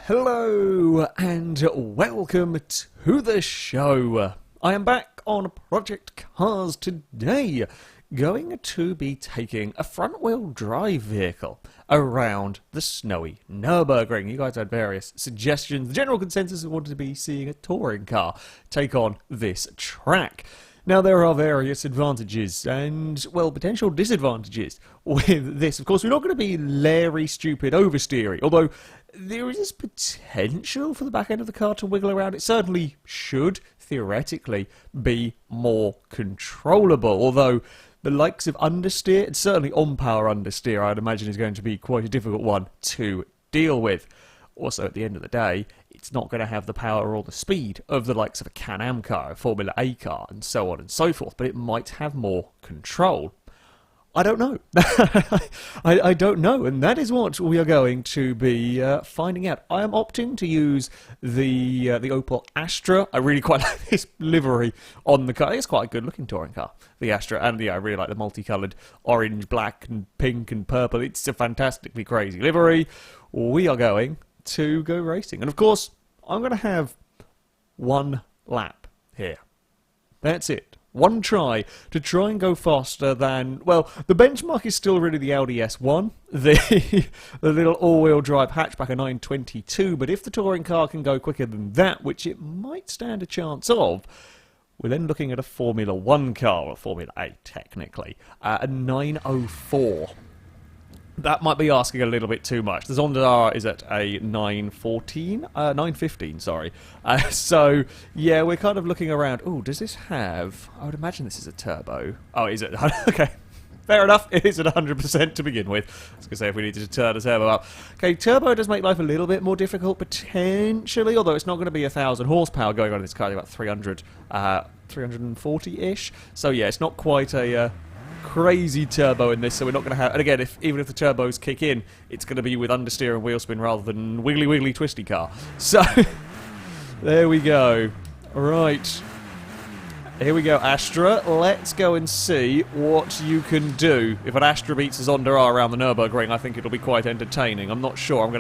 Hello and welcome to the show. I am back on Project Cars today, going to be taking a front-wheel drive vehicle around the snowy Nürburgring. You guys had various suggestions. The general consensus wanted to be seeing a touring car take on this track. Now, there are various advantages and, well, potential disadvantages with this. Of course, we're not going to be Larry stupid oversteering, although there is potential for the back end of the car to wiggle around. It certainly should, theoretically, be more controllable, although the likes of understeer, and certainly on-power understeer, I'd imagine is going to be quite a difficult one to deal with. Also, at the end of the day, it's not going to have the power or the speed of the likes of a Can-Am car, a Formula A car, and so on and so forth, but it might have more control. I don't know. I don't know, and that is what we are going to be finding out. I am opting to use the Opel Astra. I really quite like this livery on the car. It's quite a good-looking touring car, the Astra, and yeah, I really like the multicoloured orange, black, and pink, and purple. It's a fantastically crazy livery. We are going to go racing, and of course, I'm going to have one lap here. That's it. One try to try and go faster than, well, the benchmark is still really the Audi S1, the little all-wheel drive hatchback, a 922, but if the touring car can go quicker than that, which it might stand a chance of, we're then looking at a Formula 1 car, or Formula A technically, a 904. That might be asking a little bit too much. The Zonda R is at a 915, sorry. So, yeah, we're kind of looking around. Oh, does this have... I would imagine this is a turbo. Oh, is it? Okay, fair enough. It is at 100% to begin with. I was going to say if we needed to turn the turbo up. Okay, turbo does make life a little bit more difficult, potentially, although it's not going to be 1,000 horsepower going on in this car. It's about 300, 340-ish. So, yeah, it's not quite a... crazy turbo in this, so we're not going to have... And again, even if the turbos kick in, it's going to be with understeer and wheel spin rather than wiggly twisty car. So, there we go. Right. Here we go, Astra. Let's go and see what you can do. If an Astra beats a Zonda R around the Nürburgring, I think it'll be quite entertaining. I'm not sure. I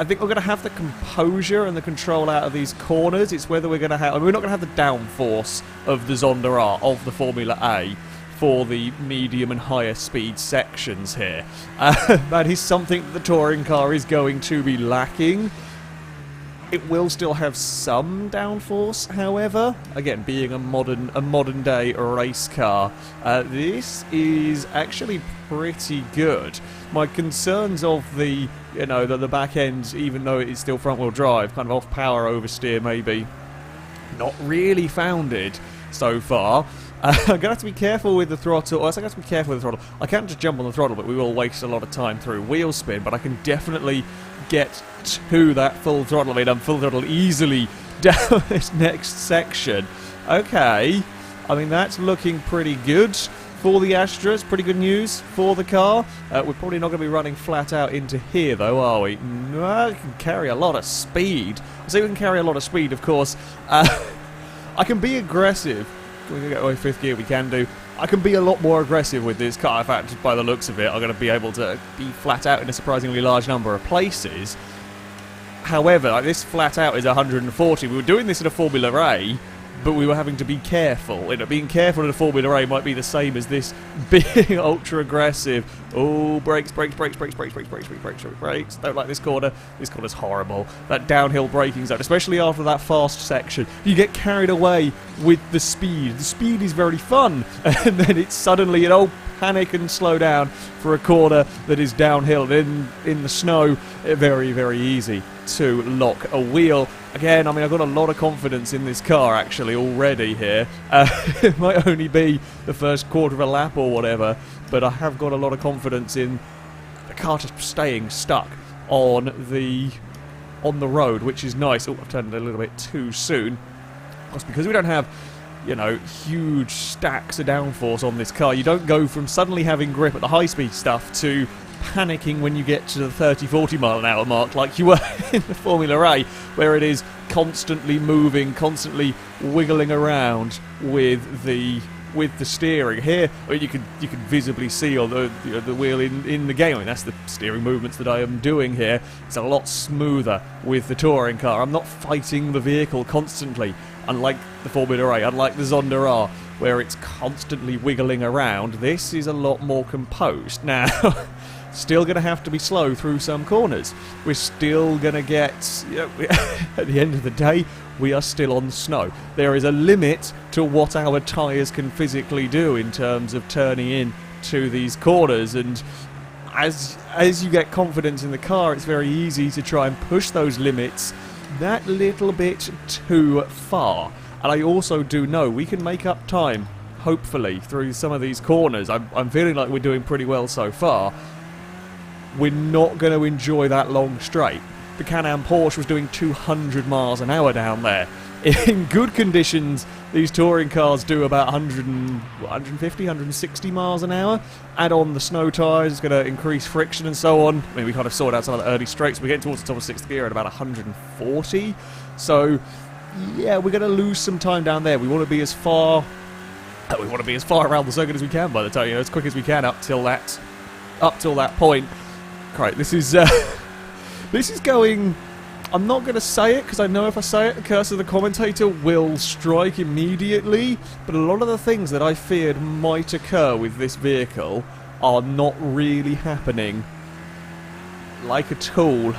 think we're going to have the composure and the control out of these corners. It's whether we're going to have... I mean, we're not going to have the downforce of the Zonda R, of the Formula A, for the medium and higher speed sections here. That is something that the touring car is going to be lacking. It will still have some downforce, however. Again, being a modern day race car, this is actually pretty good. My concerns of the back end, even though it is still front wheel drive, kind of off power oversteer maybe, not really founded so far. I'm going to have to be careful with the throttle. I have to be careful with the throttle. I can't just jump on the throttle, but we will waste a lot of time through wheel spin. But I can definitely get to that full throttle. I mean, I'm full throttle easily down this next section. Okay. I mean, that's looking pretty good for the Astra. It's pretty good news for the car. We're probably not going to be running flat out into here, though, are we? No, we can carry a lot of speed. I say we can carry a lot of speed, of course. I can be aggressive. We can get away fifth gear, we can do. I can be a lot more aggressive with this car. In fact, by the looks of it, I'm going to be able to be flat out in a surprisingly large number of places. However, like, this flat out is 140. We were doing this in a Formula A, but we were having to be careful. Being careful in a Formula A might be the same as this being ultra aggressive. Oh, brakes. Don't like this corner. This corner's horrible. That downhill braking zone, especially after that fast section, you get carried away with the speed. The speed is very fun, and then it's suddenly panic and slow down for a corner that is downhill in the snow. Very, very easy to lock a wheel. Again, I mean, I've got a lot of confidence in this car, actually, already here. It might only be the first quarter of a lap or whatever, but I have got a lot of confidence in the car just staying stuck on the road, which is nice. Oh, I've turned it a little bit too soon. That's because we don't have, huge stacks of downforce on this car. You don't go from suddenly having grip at the high-speed stuff to panicking when you get to the 30-40 mile an hour mark like you were in the Formula A, where it is constantly moving, constantly wiggling around with the with the steering. Here, I mean, you can visibly see on the wheel in the game. I mean, that's the steering movements that I am doing here. It's a lot smoother with the touring car. I'm not fighting the vehicle constantly, unlike the Formula A, unlike the Zonda R, where it's constantly wiggling around. This is a lot more composed. Now, still going to have to be slow through some corners. We're still going to get, at the end of the day, we are still on snow. There is a limit to what our tyres can physically do in terms of turning in to these corners, and as you get confidence in the car, it's very easy to try and push those limits that little bit too far. And I also do know we can make up time, hopefully, through some of these corners. I'm feeling like we're doing pretty well so far. We're not going to enjoy that long straight. The Can-Am Porsche was doing 200 miles an hour down there. In good conditions, these touring cars do about 150, 160 miles an hour. Add on the snow tyres, it's going to increase friction and so on. I mean, we kind of sorted out some of the early straights. We're getting towards the top of 6th gear at about 140. So, yeah, we're going to lose some time down there. We want to be as far around the circuit as we can by the time, as quick as we can up till that point. Right, this is going. I'm not going to say it because I know if I say it, the curse of the commentator will strike immediately. But a lot of the things that I feared might occur with this vehicle are not really happening, like at all.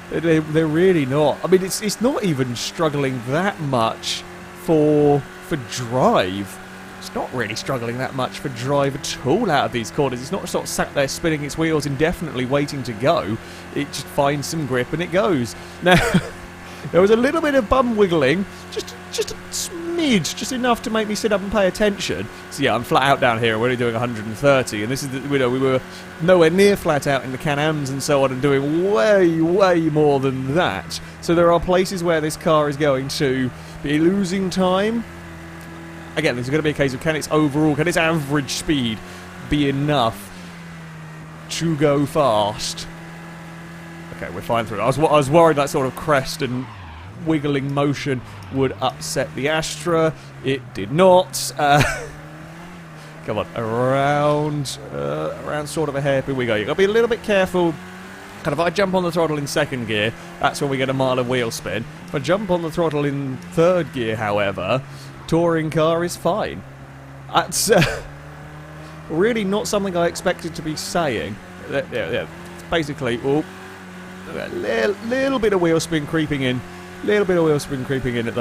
They're really not. I mean, it's not even struggling that much for drive. It's not really struggling that much for drive at all out of these corners. It's not sort of sat there spinning its wheels indefinitely waiting to go. It just finds some grip and it goes. Now, there was a little bit of bum wiggling, just a smidge, just enough to make me sit up and pay attention. So yeah, I'm flat out down here. We're only doing 130, and this is we were nowhere near flat out in the Can-Ams and so on, and doing way more than that. So there are places where this car is going to be losing time. Again, there's going to be a case of can its average speed be enough to go fast? Okay, we're fine through it. I was worried that sort of crest and wiggling motion would upset the Astra. It did not. Come on, around sort of a hairpin we go. You've got to be a little bit careful. Kind of, if I jump on the throttle in second gear, that's when we get a mile of wheel spin. If I jump on the throttle in third gear, however, touring car is fine. That's really not something I expected to be saying. Yeah. Basically, a little bit of wheel spin creeping in, at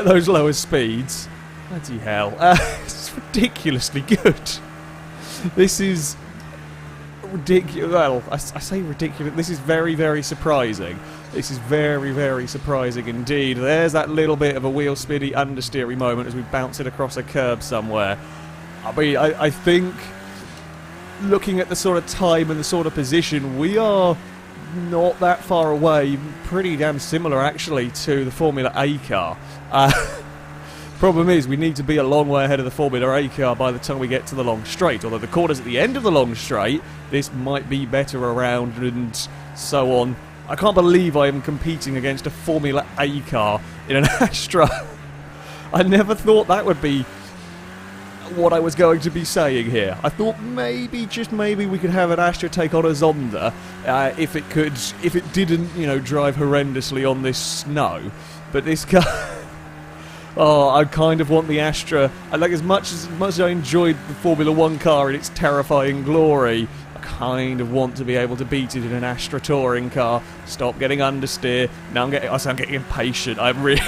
those lower speeds. Bloody hell! It's ridiculously good. This is ridiculous. Well, I say ridiculous. This is very surprising. This is very surprising indeed. There's that little bit of a wheel spinny understeery moment as we bounce it across a curb somewhere. I mean, I think looking at the sort of time and the sort of position, we are not that far away. Pretty damn similar actually to the Formula A car. Problem is, we need to be a long way ahead of the Formula A car by the time we get to the long straight. Although the corners at the end of the long straight, this might be better around and so on. I can't believe I am competing against a Formula A car in an Astra. I never thought that would be what I was going to be saying here. I thought maybe, just maybe, we could have an Astra take on a Zonda if it didn't, drive horrendously on this snow. But this car... Oh, I kind of want the Astra. As much as I enjoyed the Formula 1 car in its terrifying glory, I kind of want to be able to beat it in an Astra touring car. Stop getting understeer. Now I'm getting impatient. I'm really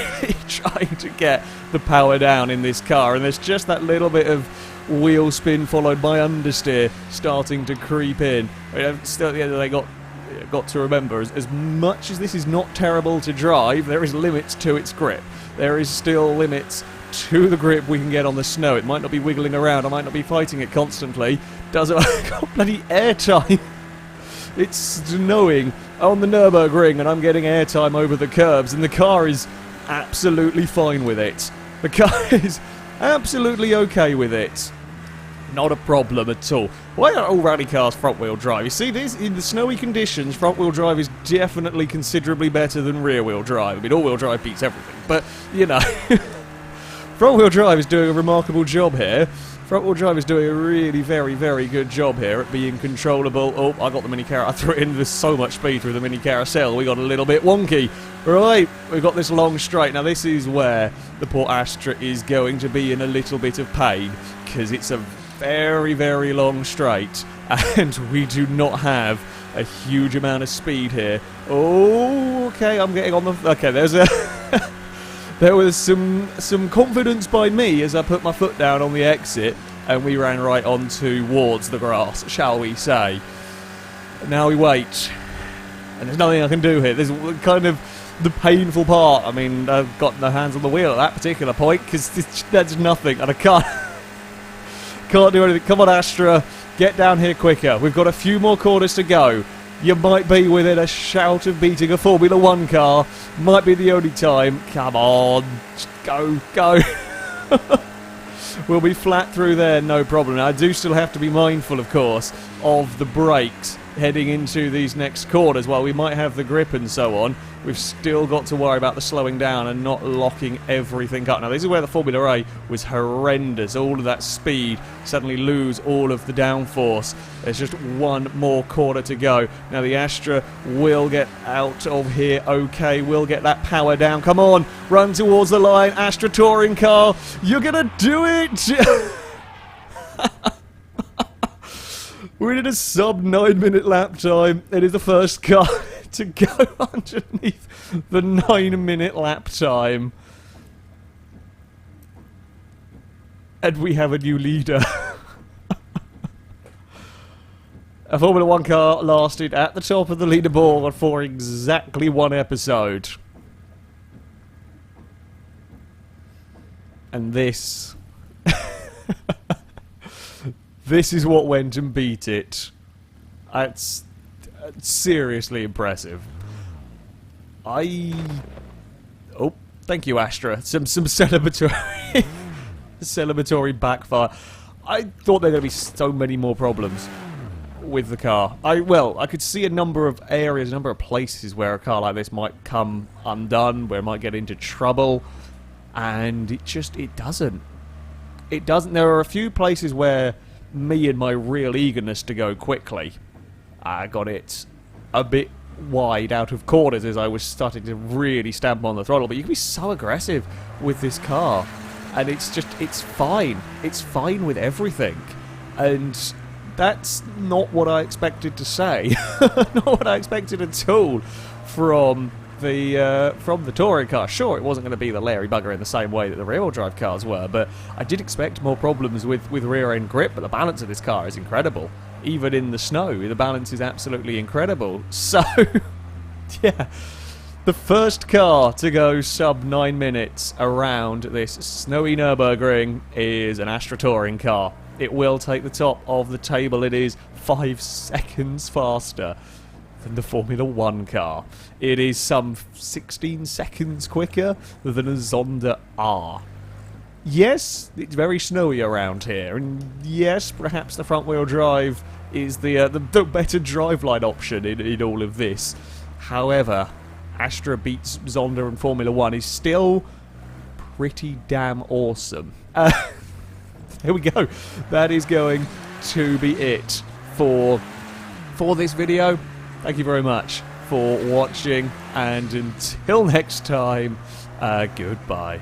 trying to get the power down in this car, and there's just that little bit of wheel spin followed by understeer starting to creep in. Still, at the end of the day, got to remember, as much as this is not terrible to drive, there is limits to its grip. There is still limits to the grip we can get on the snow. It might not be wiggling around, I might not be fighting it constantly. I've got bloody airtime. It's snowing on the Nürburgring and I'm getting airtime over the curbs, and the car is absolutely fine with it. The car is absolutely okay with it. Not a problem at all. Why are all rally cars front-wheel drive? You see, this in the snowy conditions, front-wheel drive is definitely considerably better than rear-wheel drive. I mean, all-wheel drive beats everything, but, Front wheel drive is doing a remarkable job here. Front wheel drive is doing a really very, very good job here at being controllable. Oh, I got the mini carousel. I threw it in with so much speed through the mini carousel. We got a little bit wonky. Right, we've got this long straight. Now this is where the poor Astra is going to be in a little bit of pain, because it's a very, very long straight, and we do not have a huge amount of speed here. Oh, okay, I'm getting on the... Okay, there's a... There was some confidence by me as I put my foot down on the exit, and we ran right on towards the grass, shall we say. Now we wait, and there's nothing I can do here. There's kind of the painful part. I mean, I've got no hands on the wheel at that particular point, because that's nothing, and I can't do anything. Come on, Astra, get down here quicker. We've got a few more quarters to go. You might be within a shout of beating a Formula 1 car. Might be the only time. Come on. Go, go. We'll be flat through there, no problem. Now, I do still have to be mindful, of course, of the brakes heading into these next corners. While we might have the grip and so on, we've still got to worry about the slowing down and not locking everything up. Now, this is where the Formula A was horrendous. All of that speed, suddenly lose all of the downforce. There's just one more quarter to go. Now, the Astra will get out of here. Okay, we'll get that power down. Come on, run towards the line. Astra touring car, you're going to do it! We're in a sub 9-minute lap time. It is the first car to go underneath the 9-minute lap time. And we have a new leader. A Formula 1 car lasted at the top of the leaderboard for exactly one episode. And this... This is what went and beat it. It's seriously impressive. Oh, thank you, Astra. Some celebratory... celebratory backfire. I thought there were going to be so many more problems with the car. I could see a number of areas, a number of places where a car like this might come undone, where it might get into trouble, and it doesn't. It doesn't. There are a few places where me and my real eagerness to go quickly, I got it a bit wide out of corners as I was starting to really stamp on the throttle. But you can be so aggressive with this car, and it's fine. It's fine with everything, and that's not what I expected to say. Not what I expected at all from the touring car. Sure, it wasn't going to be the Larry bugger in the same way that the rear-wheel drive cars were, but I did expect more problems with rear-end grip. But the balance of this car is incredible. Even in the snow, the balance is absolutely incredible. So, yeah, the first car to go sub 9 minutes around this snowy Nürburgring is an Astra touring car. It will take the top of the table. It is 5 seconds faster than the Formula 1 car. It is some 16 seconds quicker than a Zonda R. Yes, it's very snowy around here, and yes, perhaps the front-wheel drive is the better driveline option in all of this. However, Astra beats Zonda and Formula 1 is still pretty damn awesome. Here we go. That is going to be it for this video. Thank you very much for watching, and until next time, goodbye.